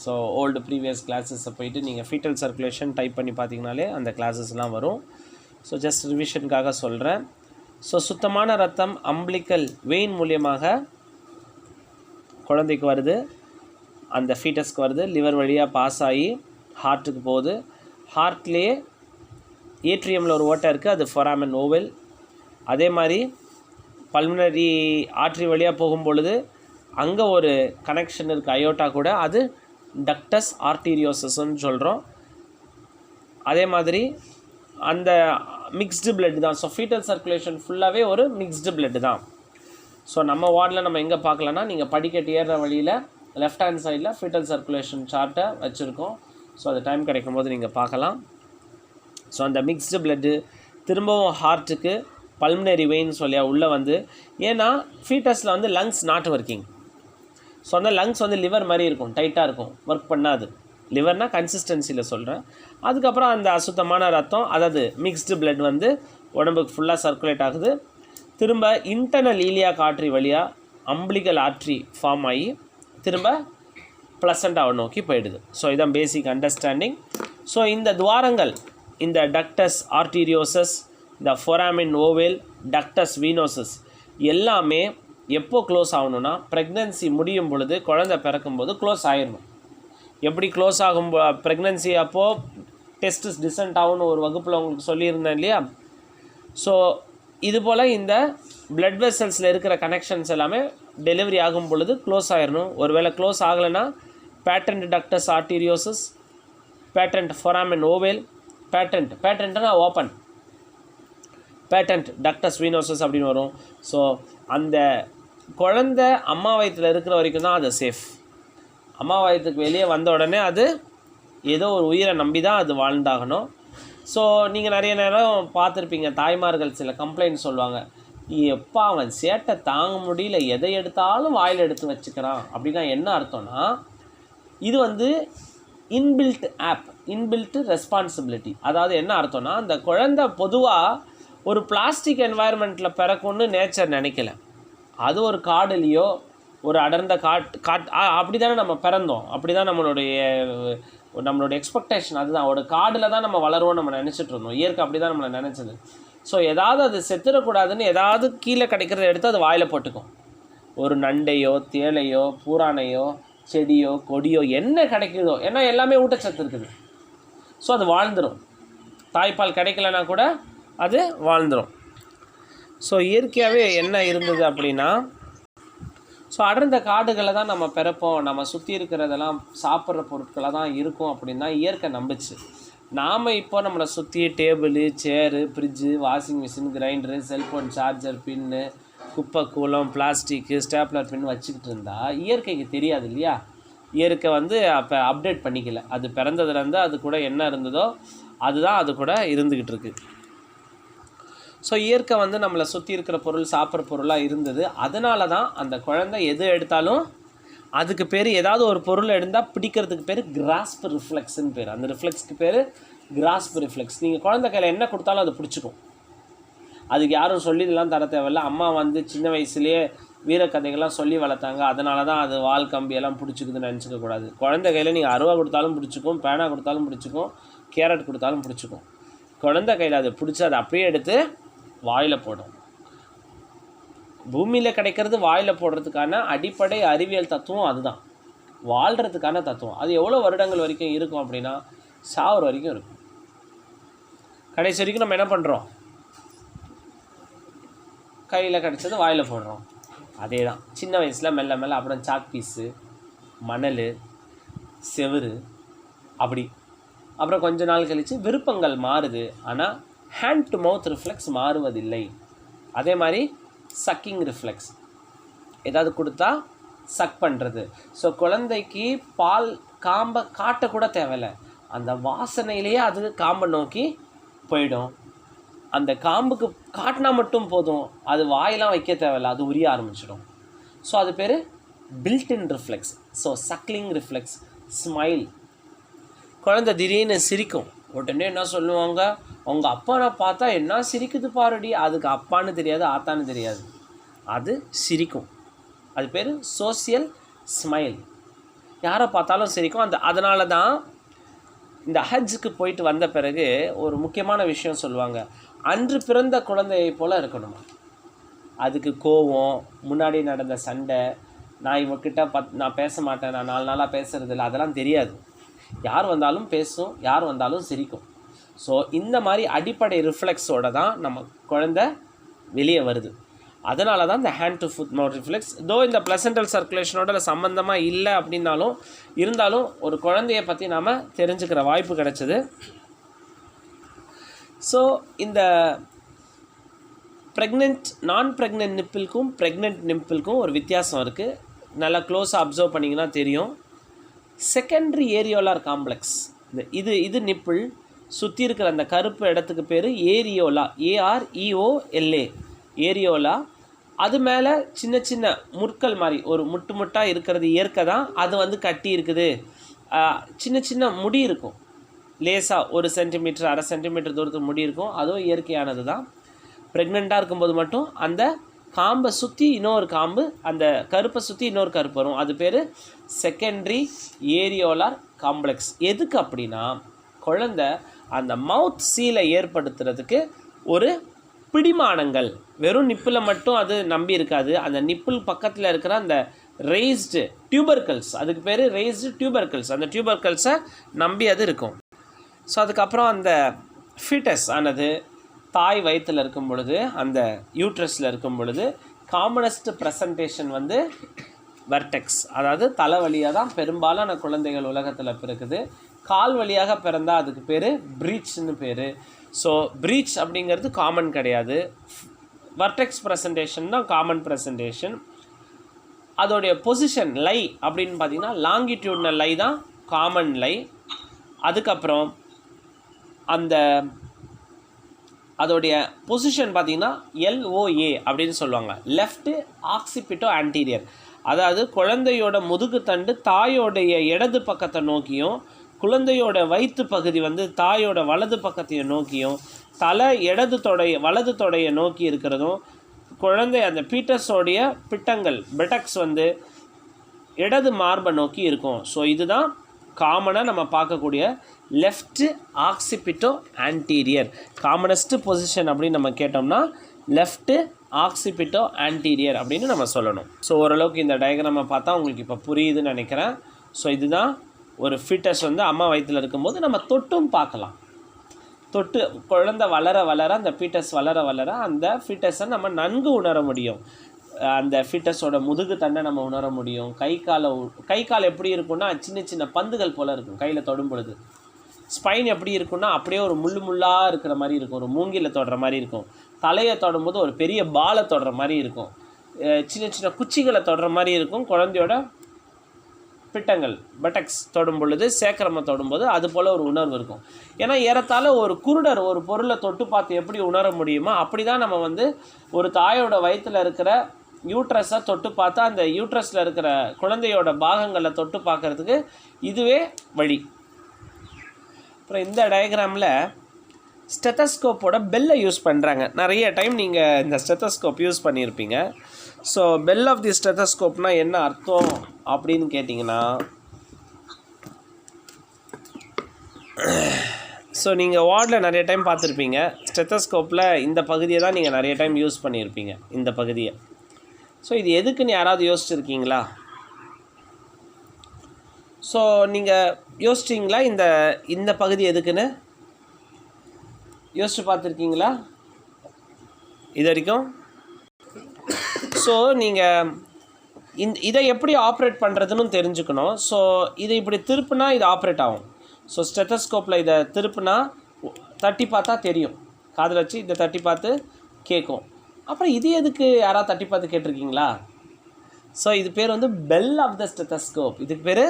ஸோ ஓல்டு ப்ரீவியஸ் கிளாஸஸை போயிட்டு நீங்கள் ஃபீட்டல் சர்க்குலேஷன் டைப் பண்ணி பார்த்தீங்கனாலே அந்த கிளாஸஸ்லாம் வரும். ஸோ ஜஸ்ட் ரிவிஷனுக்காக சொல்கிறேன். ஸோ சுத்தமான ரத்தம் அம்பிளிக்கல் வெயின் மூலியமாக குழந்தைக்கு வருது, அந்த ஃபீட்டஸ்க்கு வருது, லிவர் வழியாக பாஸ் ஆகி ஹார்ட்டுக்கு போகுது. ஹார்ட்லேயே ஏட்ரியமில் ஒரு ஓட்டை இருக்குது, அது ஃபொராமன் ஓவல். அதே மாதிரி பல்மனரி ஆர்ட்ரி வழியாக போகும்பொழுது அங்கே ஒரு கனெக்ஷன் இருக்குது அயோட்டா கூட, அது டக்டஸ் ஆர்டீரியோசஸ்ன்னு சொல்கிறோம். அதே மாதிரி அந்த மிக்ஸ்டு பிளட் தான். ஸோ ஃபீட்டல் சர்க்குலேஷன் ஃபுல்லாகவே ஒரு மிக்ஸ்டு பிளட் தான். ஸோ நம்ம வார்டில் நம்ம எங்கே பார்க்கலான்னா, நீங்கள் படிக்கட்டு ஏறுற வழியில் லெஃப்ட் ஹேண்ட் சைடில் ஃபீட்டல் சர்க்குலேஷன் சார்ட்டை வச்சுருக்கோம். ஸோ அது டைம் கிடைக்கும் போது நீங்கள் பார்க்கலாம். ஸோ அந்த மிக்ஸ்டு பிளட்டு திரும்பவும் ஹார்ட்டுக்கு பல்மனரி வெயின் சொல்லியா உள்ளே வந்து, ஏன்னா ஃபீட்டஸில் வந்து லங்ஸ் நாட் ஒர்க்கிங். ஸோ அந்த லங்ஸ் வந்து லிவர் மாதிரி இருக்கும், டைட்டாக இருக்கும், ஒர்க் பண்ணாது. லிவர்னால் கன்சிஸ்டன்சியில் சொல்கிறேன். அதுக்கப்புறம் அந்த அசுத்தமான ரத்தம், அதாவது மிக்ஸ்டு பிளட் வந்து உடம்புக்கு ஃபுல்லாக சர்க்குலேட் ஆகுது. திரும்ப இன்டர்னல் ஈலியாக் ஆர்ட்ரி வழியாக அம்பிளிக்கல் ஆர்ட்ரி ஃபார்ம் ஆகி திரும்ப ப்ளசண்டாவை நோக்கி போயிடுது. ஸோ இதான் பேசிக் அண்டர்ஸ்டாண்டிங். ஸோ இந்த துவாரங்கள், இந்த டக்டஸ் ஆர்டீரியோசஸ், இந்த ஃபொராமின் ஓவல், டக்டஸ் வீனோசஸ் எல்லாமே எப்போ க்ளோஸ் ஆகணும்னா, ப்ரெக்னன்சி முடியும் பொழுது, குழந்தை பிறக்கும்போது க்ளோஸ் ஆகிடணும். எப்படி க்ளோஸ் ஆகும்? ப்ரெக்னன்சி அப்போது டெஸ்டிஸ் டிசன்ட் ஆகும்னு ஒரு வகுப்பில் உங்களுக்கு சொல்லியிருந்தேன் இல்லையா? ஸோ இதுபோல் இந்த பிளட் வெசல்ஸில் இருக்கிற கனெக்ஷன்ஸ் எல்லாமே டெலிவரி ஆகும் பொழுது க்ளோஸ் ஆகிடணும். ஒருவேளை க்ளோஸ் ஆகலைன்னா patent ductus arteriosus, patent foramen ovale, பேட்டன்ட்னா ஓப்பன், பேட்டன்ட் டக்டஸ் வீனோசஸ் அப்படின்னு வரும். ஸோ அந்த குழந்தை அம்மா வயிற்றில் இருக்கிற வரைக்கும் தான் அது சேஃப். அம்மா வயிற்றுக்கு வெளியே வந்த உடனே அது ஏதோ ஒரு உயிரை நம்பி தான் அது வாழ்ந்தாகணும். ஸோ நீங்கள் நிறைய நேரம் பார்த்துருப்பீங்க, தாய்மார்கள் சில கம்ப்ளைண்ட் சொல்லுவாங்க, எப்போ அவன் சேட்டை தாங்க முடியல, எதை எடுத்தாலும் வாயில் எடுத்து வச்சுக்கிறான். அப்படின்னா என்ன அர்த்தம்னா, இது வந்து இன்பில்ட் ஆப், இன்பில்ட் ரெஸ்பான்சிபிலிட்டி. அதாவது என்ன அர்த்தம்னா, அந்த குழந்தை பொதுவாக ஒரு பிளாஸ்டிக் என்வாயர்மெண்ட்டில் பிறக்கும்னு நேச்சர் நினைக்கல. அது ஒரு காடுலேயோ ஒரு அடர்ந்த அப்படி தானே நம்ம பிறந்தோம், அப்படி தான் நம்மளுடைய எக்ஸ்பெக்டேஷன் அதுதான். ஒரு காடில் தான் நம்ம வளருவோம் நம்ம நினச்சிட்டு இருந்தோம். இயற்கை அப்படி தான் நம்மளை நினச்சது. ஸோ ஏதாவது அது செத்துடக்கூடாதுன்னு ஏதாவது கீழே கிடைக்கிறத எடுத்து அது வாயில் போட்டுக்கும். ஒரு நண்டையோ தேளையோ பூரானையோ செடியோ கொடியோ என்ன கிடைக்குதோ, ஏன்னா எல்லாமே ஊட்டச்சத்து இருக்குது. ஸோ அது வாழ்ந்துடும். தாய்ப்பால் கிடைக்கலனா கூட அது வாழ்ந்துடும். ஸோ இயற்கையாகவே என்ன இருந்தது அப்படின்னா, ஸோ அடர்ந்த காடுகளை தான் நம்ம பிறப்போம், நம்ம சுற்றி இருக்கிறதெல்லாம் சாப்பிட்ற பொருட்களை தான் இருக்கும் அப்படின்னு தான் இயற்கை நம்பிச்சு. நாம் இப்போ நம்மளை சுற்றி table, chair, fridge, washing machine, grinder, cellphone charger, pin, குப்பை கூலம் பிளாஸ்டிக்கு ஸ்டேப்லர் பின் வச்சுக்கிட்டு இருந்தால் இயற்கைக்கு தெரியாது இல்லையா. இயற்கை வந்து அப்போ அப்டேட் பண்ணிக்கல. அது பிறந்ததுலேருந்து அது கூட என்ன இருந்ததோ அதுதான் அது கூட இருந்துக்கிட்டு இருக்குது. ஸோ இயற்கை வந்து நம்மளை சுற்றி இருக்கிற பொருள் சாப்பிட்ற பொருளாக இருந்தது. அதனால தான் அந்த குழந்தை எது எடுத்தாலும் அதுக்கு பேர் ஏதாவது ஒரு பொருள் எடுத்தால் பிடிக்கிறதுக்கு பேர் கிராஸ்ப் ரிஃப்ளெக்ஸ்ன்னு பேர். அந்த ரிஃப்ளெக்ஸ்க்கு பேர் கிராஸ்ப் ரிஃப்ளெக்ஸ். நீங்கள் குழந்தை கையில் என்ன கொடுத்தாலும் அது பிடிச்சிக்கும். அதுக்கு யாரும் சொல்லிதெல்லாம் தர தேவையில்ல. அம்மா வந்து சின்ன வயசுலேயே வீரக்கதைகள்லாம் சொல்லி வளர்த்தாங்க, அதனால தான் அது வால் கம்பியெல்லாம் பிடிச்சிக்குதுன்னு நினச்சிக்கக்கூடாது. குழந்தை கையில் நீங்கள் அருவா கொடுத்தாலும் பிடிச்சிக்கும், பேனா கொடுத்தாலும் பிடிச்சிக்கும், கேரட் கொடுத்தாலும் பிடிச்சிக்கும். குழந்தை கையில் அது பிடிச்சி அதை அப்படியே எடுத்து வாயில் போடும். பூமியில் கிடைக்கிறது வாயில் போடுறதுக்கான அடிப்படை அறிவியல் தத்துவம் அதுதான். வாழ்கிறதுக்கான தத்துவம் அது எவ்வளோ வருடங்கள் வரைக்கும் இருக்கும் அப்படின்னா சாவர வரைக்கும் இருக்கும். கடைசி வரைக்கும் நம்ம என்ன பண்ணுறோம், கையில் கிடச்சது வாயில் போடுறோம். அதே தான் சின்ன வயசில் மெல்ல மெல்ல அப்புறம் சாக் பீஸு, மணல், செவுரு, அப்படி அப்புறம் கொஞ்ச நாள் கழித்து விருப்பங்கள் மாறுது. ஆனால் ஹேண்ட் டு மவுத் ரிஃப்ளெக்ஸ் மாறுவதில்லை. அதே மாதிரி சக்கிங் ரிஃப்ளெக்ஸ், ஏதாவது கொடுத்தா சக் பண்ணுறது. ஸோ குழந்தைக்கு பால் காம்பை காட்டக்கூட தேவையில்லை, அந்த வாசனையிலேயே அது காம்பை நோக்கி போயிடும். அந்த காம்புக்கு காட்டினா மட்டும் போதும், அது வாயெல்லாம் வைக்க தேவையில்லை, அது உரிய ஆரம்பிச்சிடும். ஸோ அது பேர் built-in reflex. So suckling reflex, smile. குழந்தை திடீர்னு சிரிக்கும், உடனே என்ன சொல்லுவாங்க, அவங்க அப்பாவை பார்த்தா என்ன சிரிக்குது பாருடி. அதுக்கு அப்பான்னு தெரியாது, ஆத்தான்னு தெரியாது, அது சிரிக்கும். அது பேர் சோசியல் ஸ்மைல். யாரை பார்த்தாலும் சிரிக்கும். அதனால தான் இந்த ஹஜ்ஜுக்கு போயிட்டு வந்த பிறகு ஒரு முக்கியமான விஷயம் சொல்லுவாங்க, அன்று பிறந்த குழந்தையை போல் இருக்கணுமா. அதுக்கு கோவம், முன்னாடி நடந்த சண்டை, நான் இவக்கிட்ட நான் பேச மாட்டேன், நான் 4 நாளாக பேசுகிறதில்ல, அதெல்லாம் தெரியாது. யார் வந்தாலும் பேசும், யார் வந்தாலும் சிரிக்கும். ஸோ இந்த மாதிரி அடிப்படை ரிஃப்ளெக்ஸோடு தான் நம்ம குழந்தை வெளியே வருது. அதனால தான் இந்த hand to food mouth reflex. தோ இந்த பிளசண்டல் சர்க்குலேஷனோட சம்மந்தமாக இல்லை அப்படின்னாலும் இருந்தாலும் ஒரு குழந்தைய பற்றி நாம் தெரிஞ்சுக்கிற வாய்ப்பு கிடைச்சது. ஸோ இந்த ப்ரெக்னென்ட் நான் ப்ரெக்னென்ட் நிப்பிள்க்கும் ப்ரெக்னென்ட் நிப்பிள்க்கும் ஒரு வித்தியாசம் இருக்குது. நல்லா க்ளோஸாக அப்சர்வ் பண்ணிங்கன்னா தெரியும். செகண்டரி ஏரியோலார் காம்ப்ளெக்ஸ், இது நிப்பிள் சுற்றி இருக்கிற அந்த கருப்பு இடத்துக்கு பேர் ஏரியோலா, AREOLA, ஏரியோலா. அது மேலே சின்ன சின்ன முற்கள் மாதிரி ஒரு முட்டாக இருக்கிறது இயற்கை தான். அது வந்து கட்டி இருக்குது, சின்ன சின்ன முடி இருக்கும், லேசாக 1 சென்டிமீட்டர் 1/2 சென்டிமீட்டர் தூரத்துக்கு முடி இருக்கும், அதுவும் இயற்கையானது தான். ப்ரெக்னெண்ட்டாக இருக்கும்போது மட்டும் அந்த காம்பை சுற்றி இன்னொரு காம்பு, அந்த கருப்பை சுற்றி இன்னொரு கருப்பு வரும். அது பேர் செகண்டரி ஏரியோலார் காம்ப்ளெக்ஸ். எதுக்கு அப்படின்னா குழந்தை அந்த மவுத் சீலை ஏற்படுத்துறதுக்கு ஒரு பிடிமானங்கள், வெறும் நிப்பில் மட்டும் அது நம்பி இருக்காது. அந்த நிப்பிள் பக்கத்தில் இருக்கிற அந்த ரெய்ஸ்டு டியூபர்கல்ஸ், அதுக்கு பேர் ரெய்ஸ்டு டியூபர்கல்ஸ், அந்த டியூபர்கல்ஸை நம்பி அது இருக்கும். ஸோ அதுக்கப்புறம் அந்த ஃபீட்டஸ் ஆனது தாய் வயிற்றில் இருக்கும் பொழுது, அந்த யூட்ரஸில் இருக்கும் பொழுது காமனஸ்ட் ப்ரெசன்டேஷன் வந்து வெர்டெக்ஸ், அதாவது தலை வழியாக தான் பெரும்பாலான குழந்தைகள் உலகத்தில் பிறக்குது. கால் வழியாக பிறந்தால் அதுக்கு பேர் ப்ரீச்னு பேர். ஸோ ப்ரீச் அப்படிங்கிறது காமன் கிடையாது, வெர்டெக்ஸ் ப்ரெசன்டேஷன் தான் காமன் ப்ரெசன்டேஷன். அதோடைய பொசிஷன் லை அப்படின்னு பார்த்திங்கன்னா லாங்கிடியூட்னல் லை தான் காமன் லை. அதுக்கப்புறம் அந்த அதோடைய பொசிஷன் பார்த்திங்கன்னா LOA அப்படின்னு சொல்லுவாங்க, லெஃப்ட்டு ஆக்சிபிட்டோ ஆன்டீரியர். அதாவது குழந்தையோட முதுகுத்தண்டு தாயோடைய இடது பக்கத்தை நோக்கியும், குழந்தையோட வயிற்று பகுதி வந்து தாயோட வலது பக்கத்தையும் நோக்கியும், தலை வலது தொடையை நோக்கி இருக்கிறதும், குழந்தை அந்த பீட்டஸோடைய பிட்டங்கள் பெட்டக்ஸ் வந்து இடது மார்பை நோக்கி இருக்கும். ஸோ இதுதான் காமனாக நம்ம பார்க்கக்கூடிய லெஃப்ட்டு ஆக்சிபிட்டோ ஆன்டீரியர். காமனஸ்ட்டு பொசிஷன் அப்படின்னு நம்ம கேட்டோம்னா லெஃப்ட்டு ஆக்சிபிட்டோ ஆன்டீரியர் அப்படின்னு நம்ம சொல்லணும். ஸோ ஓரளவுக்கு இந்த டயக்ராமை பார்த்தா உங்களுக்கு இப்போ புரியுதுன்னு நினைக்கிறேன். ஸோ இதுதான் ஒரு ஃபீட்டஸ் வந்து அம்மா வயிற்றில் இருக்கும்போது நம்ம தொட்டும் பார்க்கலாம். தொட்டு குழந்தை வளர வளர அந்த ஃபீட்டஸ் வளர வளர அந்த ஃபீட்டஸை நம்ம நன்கு உணர முடியும். அந்த ஃபீட்டஸோட முதுகு தண்டை நம்ம உணர முடியும். கை கால் எப்படி இருக்குன்னா சின்ன சின்ன பந்துகள் போல் இருக்கும் கையில் தொடும் பொழுது. ஸ்பைன் எப்படி இருக்குன்னா அப்படியே ஒரு முள்ளாக இருக்கிற மாதிரி இருக்கும், ஒரு மூங்கில தொடுற மாதிரி இருக்கும். தலையை தொடும்போது ஒரு பெரிய பாலை தொடுற மாதிரி இருக்கும். சின்ன சின்ன குச்சிகளை தொடுற மாதிரி இருக்கும். குழந்தையோட பிட்டங்கள் பட்டக்ஸ் தொடும் பொழுது, சேக்கரமை தொடும்போது அது போல் ஒரு உணர்வு இருக்கும். ஏன்னா ஏறத்தாழ ஒரு குருடர் ஒரு பொருளை தொட்டு பார்த்து எப்படி உணர முடியுமோ அப்படி தான் நம்ம வந்து ஒரு தாயோட வயிற்றில் இருக்கிற யூட்ரஸை தொட்டு பார்த்தா அந்த யூட்ரஸில் இருக்கிற குழந்தையோட பாகங்களை தொட்டு பார்க்குறதுக்கு இதுவே வழி. அப்புறம் இந்த டயக்ராமில் ஸ்டெத்தஸ்கோப்போட பெல்லை யூஸ் பண்ணுறாங்க. நிறைய டைம் நீங்கள் இந்த ஸ்டெத்தஸ்கோப் யூஸ் பண்ணியிருப்பீங்க. ஸோ பெல் ஆஃப் தி ஸ்டெத்தஸ்கோப்னால் என்ன அர்த்தம் அப்படின்னு கேட்டிங்கன்னா, ஸோ நீங்கள் வார்டில் நிறைய டைம் பார்த்துருப்பீங்க. ஸ்டெத்தஸ்கோப்பில் இந்த பகுதியை தான் நீங்கள் நிறைய டைம் யூஸ் பண்ணியிருப்பீங்க, இந்த பகுதியை. ஸோ இது எதுக்குன்னு யாராவது யோசிச்சுருக்கீங்களா? ஸோ நீங்கள் யோசிச்சிங்களா இந்த பகுதி எதுக்குன்னு யோசிச்சு பார்த்துருக்கீங்களா இது வரைக்கும்? ஸோ நீங்கள் இதை எப்படி ஆப்ரேட் பண்ணுறதுன்னு தெரிஞ்சுக்கணும். ஸோ இதை இப்படி திருப்புனா இது ஆப்ரேட் ஆகும். ஸோ ஸ்டெத்தஸ்கோப்பில் இதை திருப்புனா தட்டி பார்த்தா தெரியும், காதில் வச்சு இதை தட்டி பார்த்து கேட்கும். அப்புறம் இது எதுக்கு யாராவது தட்டி பார்த்து கேட்டிருக்கீங்களா? ஸோ இது பேர் வந்து பெல் ஆஃப் த ஸ்டெத்தஸ்கோப். இதுக்கு பேர்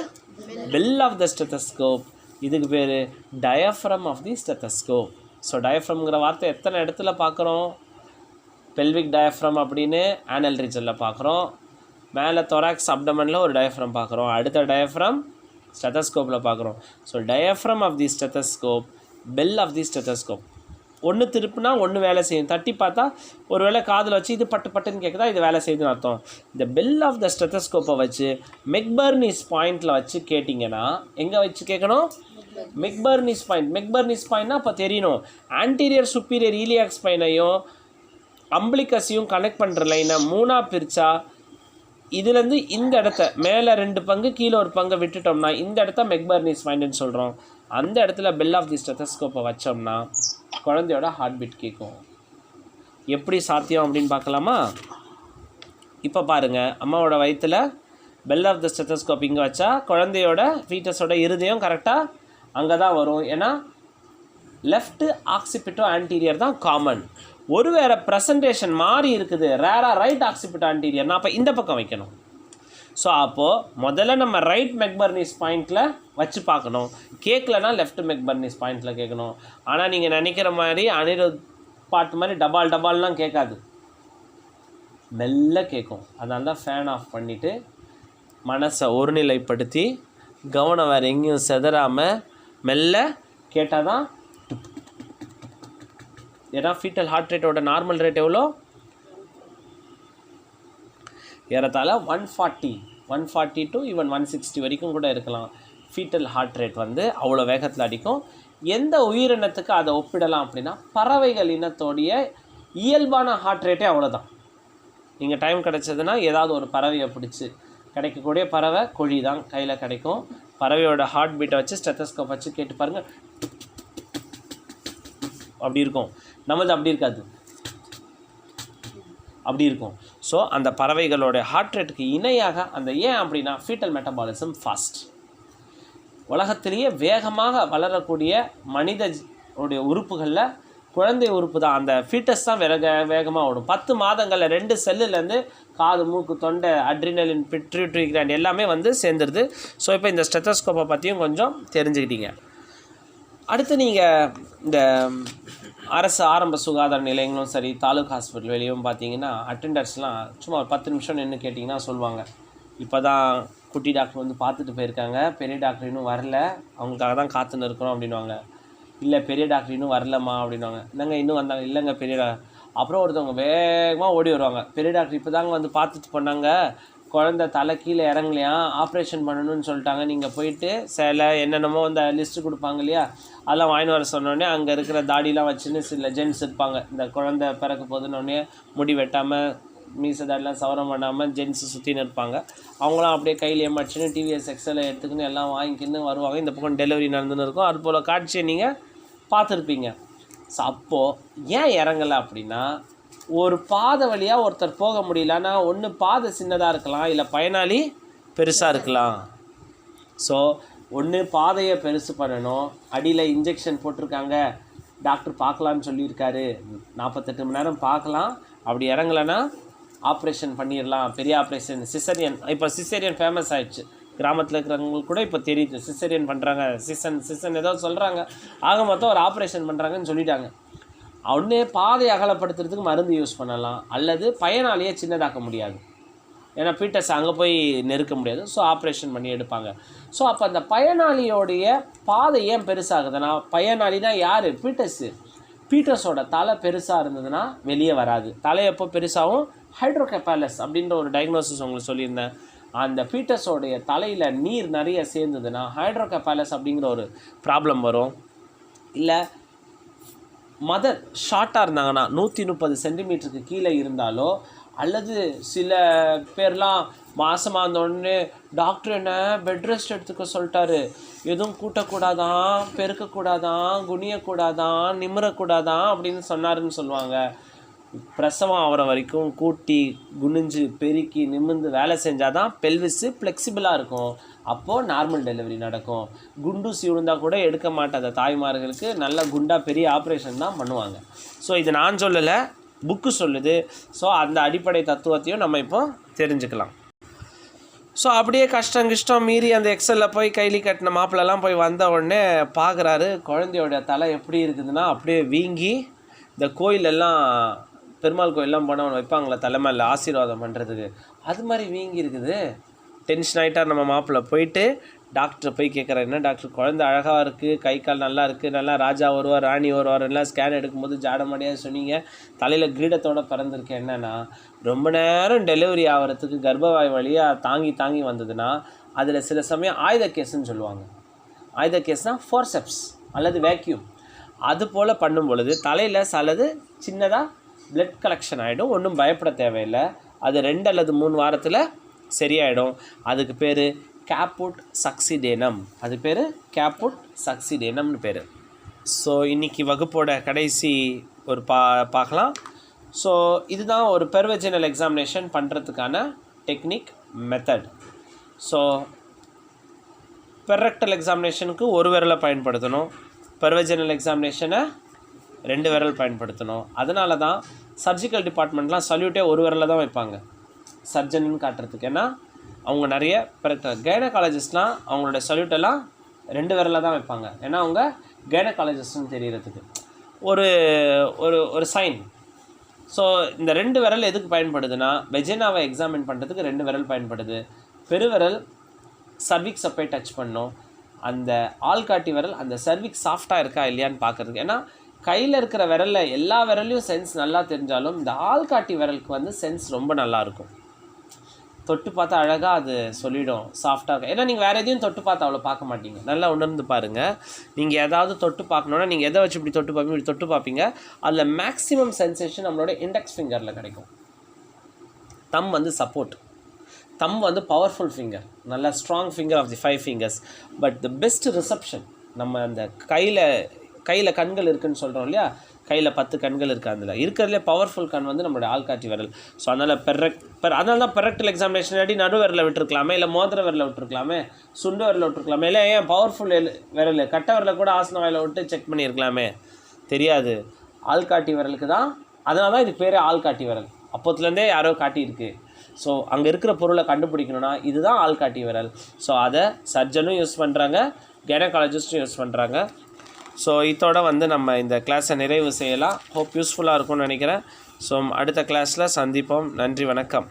பெல் ஆஃப் த ஸ்டெத்தஸ்கோப். இதுக்கு பேர் diaphragm of the stethoscope. So டயஃப்ரம்ங்கிற வார்த்தை எத்தனை இடத்துல பார்க்குறோம்? பெல்விக் டயஃப்ரம் அப்படின்னு ஆனல் ரீஜனில் பார்க்குறோம். மேலே தொராக்ஸ் அப்டமனில் ஒரு டயஃப்ரம் பார்க்குறோம். அடுத்த டயஃப்ரம் ஸ்டெத்தஸ்கோப்பில் பார்க்குறோம். So diaphragm of the stethoscope, bell of the stethoscope. ஒன்று திருப்புனா ஒன்று வேலை செய்யும், தட்டி பார்த்தா ஒரு வேளை காதில் வச்சு இது பட்டு பட்டுன்னு கேட்குதா, இது வேலை செய்யுதுன்னு அர்த்தம். இந்த பெல் ஆஃப் த ஸ்டெத்தஸ்கோப்பை வச்சு மெக்பர்னிஸ் பாயிண்டில் வச்சு கேட்டிங்கன்னா, எங்கே வச்சு கேட்கணும்? மெக்பர்னிஸ் பாயிண்ட். மெக்பர்னிஸ் பாயிண்ட்னா அப்போ தெரியணும், ஆன்டீரியர் சுப்பீரியர் ஈலியாக் ஸ்பைனையும் அம்பிளிக்கஸையும் கனெக்ட் பண்ணுற லைனை மூணாக பிரித்தா இதுலேருந்து இந்த இடத்த மேலே 2 பங்கு கீழே ஒரு பங்கு விட்டுட்டோம்னா இந்த இடத்த மெக்பர்னிஸ் பாயிண்ட்னு சொல்கிறோம். அந்த இடத்துல பெல் ஆஃப் தி ஸ்டெத்தஸ்கோப்பை வச்சோம்னா குழந்தையோட ஹார்ட் பீட் கேட்கும். எப்படி சாத்தியம் அப்படின்னு பார்க்கலாமா? இப்போ பாருங்கள், அம்மாவோட வயிற்றில் பெல் ஆஃப் த ஸ்டெத்தஸ்கோப் இங்கே வச்சா குழந்தையோட ஃபீட்டஸோட இருதயம் கரெக்டாக அங்கே தான் வரும். ஏன்னா லெஃப்ட்டு ஆக்சிபிட்டோ ஆன்டீரியர் தான் காமன். ஒரு வேறு ப்ரெசன்டேஷன் மாறி இருக்குது, ரேராக ரைட் ஆக்சிபிட்டோ ஆன்டீரியர்னா அப்போ இந்த பக்கம் வைக்கணும். ஸோ அப்போது முதல்ல நம்ம ரைட் மெக்பர்னிஸ் பாயிண்டில் வச்சு பார்க்கணும். கேட்கலனா லெஃப்ட் மெக்பர்னிஸ் பாயிண்டில் கேட்கணும். ஆனால் நீங்கள் நினைக்கிற மாதிரி அனிருத் பாட்டு மாதிரி டபால்லாம் கேட்காது, மெல்ல கேட்கும். அதனால தான் ஃபேன் ஆஃப் பண்ணிவிட்டு மனசை ஒருநிலைப்படுத்தி கவனம் வேறு எங்கேயும் செதறாமல் மெல்ல கேட்டால் தான். ஏன்னா ஃபீட்டல் ஹார்ட் ரேட்டோட நார்மல் ரேட் எவ்வளோ? ஏறத்தாழ 140 to even 160 வரைக்கும் கூட இருக்கலாம். ஃபீட்டல் ஹார்ட் ரேட் வந்து அவ்வளோ வேகத்தில் அடிக்கும். எந்த உயிரினத்துக்கு அதை ஒப்பிடலாம் அப்படின்னா, பறவைகள் இனத்தோடைய இயல்பான ஹார்ட் ரேட்டே அவ்வளோதான். நீங்கள் டைம் கிடச்சதுன்னா ஏதாவது ஒரு பறவையை பிடிச்சி, கிடைக்கக்கூடிய பறவை கோழி தான் கையில் கிடைக்கும். பறவையோட ஹார்ட் பீட்டை வச்சு ஸ்டெத்தஸ்கோப் வச்சு கேட்டு பாருங்கள், அப்படி இருக்கும். நம்மளது அப்படி இருக்காது, அப்படி இருக்கும். ஸோ அந்த பறவைகளோட ஹார்ட் ரேட்டுக்கு இணையாக அந்த, ஏன் அப்படின்னா ஃபீட்டல் மெட்டபாலிசம் ஃபாஸ்ட். உலகத்திலேயே வேகமாக வளரக்கூடிய மனித உறுப்புகளில் குழந்தை உறுப்பு தான், அந்த ஃபீட்டஸ் தான் வேகமாக ஓடும். 10 மாதங்களில் 2 செல்லுலேருந்து காது, மூக்கு, தொண்டை, அட்ரினலின், பிட்யூட்டரி கிளாண்ட் எல்லாமே வந்து சேர்ந்துருது. ஸோ இப்போ இந்த ஸ்டெத்தஸ்கோப்பை பற்றியும் கொஞ்சம் தெரிஞ்சுக்கிட்டீங்க. அடுத்து நீங்கள் இந்த அரசு ஆரம்ப சுகாதார நிலையங்களும் சரி, தாலுக் ஹாஸ்பிட்டல் வெளியும் பார்த்தீங்கன்னா அட்டெண்டர்ஸ்லாம் சும்மா 10 நிமிஷம் நின்று கேட்டிங்கன்னா சொல்லுவாங்க, இப்போ தான் குட்டி டாக்டர் வந்து பார்த்துட்டு போயிருக்காங்க, பெரிய டாக்டர் இன்னும் வரல, அவங்களுக்காக தான் காத்துன்னு இருக்கிறோம் அப்படின்வாங்க. இல்லை பெரிய டாக்டர் இன்னும் வரலம்மா அப்படின்வாங்க. இல்லைங்க இன்னும் வந்தாங்க. இல்லைங்க பெரிய அப்புறம் ஒருத்தவங்க வேகமாக ஓடி வருவாங்க, பெரிய டாக்டர் இப்போ தாங்க வந்து பார்த்துட்டு போனாங்க, குழந்தை தலை கீழே இறங்கலையா, ஆப்ரேஷன் பண்ணணும்னு சொல்லிட்டாங்க, நீங்கள் போயிட்டு சில என்னென்னமோ அந்த லிஸ்ட்டு கொடுப்பாங்க இல்லையா, அதெல்லாம் வாங்கிட்டு வர சொன்னோடனே அங்கே இருக்கிற தாடிலாம் வச்சுன்னு சில ஜென்ஸ் இருப்பாங்க, இந்த குழந்தை பிறக்க போதுன்னொடனே முடி வெட்டாமல் மீசை தாடிலாம் சவரம் பண்ணாமல் ஜென்ஸு சுற்றின்னு இருப்பாங்க. அவங்களாம் அப்படியே கையில் ஏமாச்சுன்னு டிவிஎஸ் எக்ஸலை எடுத்துக்கின்னு எல்லாம் வாங்கிக்கின்னு வருவாங்க. இந்த பக்கம் டெலிவரி நடந்துன்னு இருக்கும். அது போல் காட்சியை நீங்கள் பார்த்துருப்பீங்க. ஸோ அப்போது ஏன் இறங்கலை அப்படின்னா, ஒரு பாதை வழியாக ஒருத்தர் போக முடியலன்னா ஒன்று பாதை சின்னதாக இருக்கலாம், இல்லை பயனாளி பெருசாக இருக்கலாம். ஸோ ஒன்று பாதையை பெருசு பண்ணணும், அடியில் இன்ஜெக்ஷன் போட்டிருக்காங்க, டாக்டர் பார்க்கலான்னு சொல்லியிருக்காரு, 48 மணி நேரம் பார்க்கலாம், அப்படி இறங்கலைன்னா ஆப்ரேஷன் பண்ணிடலாம், பெரிய ஆப்ரேஷன் சிசரியன். இப்போ சிசரியன் ஃபேமஸ் ஆயிடுச்சு, கிராமத்தில் இருக்கிறவங்களுக்கு கூட இப்போ தெரியுது சிசரியன் பண்ணுறாங்க, சிசன் ஏதோ சொல்கிறாங்க. ஆக மொத்தம் ஒரு ஆப்ரேஷன் பண்ணுறாங்கன்னு சொல்லிட்டாங்க. உடனே பாதை அகலப்படுத்துறதுக்கு மருந்து யூஸ் பண்ணலாம், அல்லது பயனாளியை சின்னதாக்க முடியாது, ஏன்னா பீட்டஸ் அங்கே போய் நெருக்க முடியாது. ஸோ ஆப்ரேஷன் பண்ணி எடுப்பாங்க. ஸோ அப்போ அந்த பயனாளியோடைய பாதை ஏன் பெருசாகுதுன்னா, பயனாளினா யார்? பீட்டஸோட தலை பெருசாக இருந்ததுன்னா வெளியே வராது. தலை எப்போ பெருசாகவும் ஹைட்ரோகெபாலஸ் அப்படின்ற ஒரு டயக்னோசிஸ் உங்களுக்கு சொல்லியிருந்தேன். அந்த பீட்டஸோடைய தலையில் நீர் நிறைய சேர்ந்ததுன்னா ஹைட்ரோகெபாலஸ் அப்படிங்கிற ஒரு ப்ராப்ளம் வரும். இல்லை மதர் ஷார்ட்டாக இருந்தாங்கன்னா 130 சென்டிமீட்டருக்கு கீழே இருந்தாலோ, அல்லது சில பேர்லாம் மாதமாக இருந்தோடனே டாக்டர் என்ன பெட் ரெஸ்ட் எடுத்துக்க சொல்லிட்டாரு, எதுவும் கூட்டக்கூடாதான், பெருக்கக்கூடாதான், குனியக்கூடாதான், நிமிரக்கூடாதான் அப்படின்னு சொன்னாருன்னு சொல்லுவாங்க. பிரசவம் ஆகிற வரைக்கும் கூட்டி குனிஞ்சு பெருக்கி நிமிர்ந்து வேலை செஞ்சால் தான் பெல்விஸு ஃப்ளெக்சிபிளாக இருக்கும். அப்போது நார்மல் டெலிவரி நடக்கும். குண்டூசி விழுந்தால் கூட எடுக்க மாட்டாத தாய்மார்களுக்கு நல்ல குண்டாக பெரிய ஆப்ரேஷன் தான் பண்ணுவாங்க. ஸோ இது நான் சொல்லலை, புக்கு சொல்லுது. ஸோ அந்த அடிப்படை தத்துவத்தையும் நம்ம இப்போ தெரிஞ்சுக்கலாம். ஸோ அப்படியே கஷ்டம் மீறி அந்த எக்ஸலில் போய் கைலி கட்டின மாப்பிள்ளலாம் போய் வந்த உடனே பார்க்குறாரு, குழந்தையோட தலை எப்படி இருக்குதுன்னா அப்படியே வீங்கி, இந்த கோயிலெல்லாம் பெருமாள் கோயிலெலாம் போனவன் வைப்பாங்களே தலைமையில் ஆசீர்வாதம் பண்ணுறதுக்கு, அது மாதிரி வீங்கி இருக்குது. டென்ஷன் ஆகிட்டார் நம்ம மாப்பிள்ளை. போயிட்டு டாக்டரை போய் கேட்குறாரு, என்ன டாக்டர் குழந்தை அழகாக இருக்குது, கை கால் நல்லா இருக்குது, நல்லா ராஜா வருவார் ராணி வருவார், எல்லாம் ஸ்கேன் எடுக்கும்போது ஜாடமடியாக சொன்னீங்க, தலையில் கிரீடத்தோடு பிறந்திருக்கு. என்னென்னா ரொம்ப நேரம் டெலிவரி ஆகிறதுக்கு கர்ப்பவாய் வழியாக தாங்கி வந்ததுன்னா அதில் சில சமயம் ஆயுத கேஸ்ன்னு சொல்லுவாங்க. ஆயுத கேஸ்னால் ஃபோர்செப்ஸ் அல்லது வேக்யூம். அது போல் பண்ணும் பொழுது தலையில் சிலது சின்னதாக பிளட் கலெக்ஷன் ஆகிடும். ஒன்றும் பயப்பட தேவையில்லை, அது 2 அல்லது 3 வாரத்தில் சரியாயிடும். அதுக்கு பேர் கேப்புட் சக்சிடேனம். அது பேர் கேப்புட் சக்சிடேனம்னு பேர். ஸோ இன்றைக்கி வகுப்போட கடைசி ஒரு பார்க்கலாம். ஸோ இதுதான் ஒரு பெர்வஜினல் எக்ஸாமினேஷன் பண்ணுறதுக்கான டெக்னிக் மெத்தட். ஸோ பெர்ரெக்டல் எக்ஸாமினேஷனுக்கு ஒரு விரலை பயன்படுத்தணும், பெர்வஜினல் எக்ஸாமினேஷனை 2 விரல் பயன்படுத்தணும். அதனால தான் சர்ஜிக்கல் டிபார்ட்மெண்ட்லாம் சல்யூட்டே ஒரு விரலில் தான் வைப்பாங்க சர்ஜன்னு காட்டுறதுக்கு. ஏன்னா அவங்க நிறைய கைனகாலஜிஸ்ட்லாம் அவங்களோட சல்யூட்டெல்லாம் 2 விரலில் தான் வைப்பாங்க. ஏன்னா அவங்க கைனகாலஜிஸ்ட்னு தெரியறதுக்கு ஒரு ஒரு ஒரு சைன். ஸோ இந்த 2 விரல் எதுக்கு பயன்படுதுன்னா, வெஜினாவை எக்ஸாமின் பண்ணுறதுக்கு 2 விரல் பயன்படுது. பெருவிரல் சர்விக்ஸை போய் டச் பண்ணோம், அந்த ஆள்காட்டி விரல் அந்த சர்விக்ஸ் சாஃப்டாக இருக்கா இல்லையான்னு பார்க்குறதுக்கு. ஏன்னா கையில் இருக்கிற விரலில் எல்லா விரலையும் சென்ஸ் நல்லா தெரிஞ்சாலும் இந்த ஆள்காட்டி விரலுக்கு வந்து சென்ஸ் ரொம்ப நல்லாயிருக்கும். தொட்டு பார்த்தா அழகாக அது சொல்லிவிடும் சாஃப்டாக இருக்கும். ஏன்னா நீங்கள் வேறு எதையும் தொட்டு பார்த்து அவ்வளோ பார்க்க மாட்டீங்க. நல்லா உணர்ந்து பாருங்கள். நீங்கள் ஏதாவது தொட்டு பார்க்கணுன்னா நீங்கள் எதை வச்சு இப்படி தொட்டு பார்ப்பீங்க, இப்படி தொட்டு பார்ப்பீங்க. அதில் மேக்ஸிமம் சென்சேஷன் நம்மளோட இண்டெக்ஸ் ஃபிங்கரில் கிடைக்கும். தம் வந்து சப்போர்ட், தம் வந்து பவர்ஃபுல் ஃபிங்கர், நல்ல strong finger of the 5 fingers. But the best reception நம்ம அந்த கையில் கண்கள் இருக்குதுன்னு சொல்கிறோம் இல்லையா, கையில் 10 கண்கள் இருக்குது, அதில் இருக்கிறதுலே பவர்ஃபுல் கண் வந்து நம்மளுடைய ஆள்காட்டி விரல். ஸோ அதனால் அதனால தான் பெர்ரெக்டல் எக்ஸாமினேஷன் ஆடி நடு விரலை விட்டுருக்கலாமே, இல்லை மோதிர விரலை விட்டுருக்கலாமே, சுண்டு விரலை விட்டுருக்கலாமே, இல்லை ஏன் பவர்ஃபுல் விரல் கட்ட விரலை கூட ஆசன வாயில் விட்டு செக் பண்ணியிருக்கலாமே, தெரியாது. ஆள்காட்டி விரலுக்கு தான், அதனால தான் இதுக்கு பேர் ஆள்காட்டி விரல். அப்போத்துலேருந்தே யாரோ காட்டியிருக்கு. ஸோ அங்கே இருக்கிற பொருளை கண்டுபிடிக்கணும்னா இதுதான் ஆள்காட்டி விரல். ஸோ அதை சர்ஜனும் யூஸ் பண்ணுறாங்க, கைனகாலஜிஸ்ட்டும் யூஸ் பண்ணுறாங்க. ஸோ இதோட வந்து நம்ம இந்த கிளாஸை நிறைவு செய்யலாம். ஹோப் யூஸ்ஃபுல்லாக இருக்கும்னு நினைக்கிறேன். ஸோ அடுத்த கிளாஸில் சந்திப்போம். நன்றி, வணக்கம்.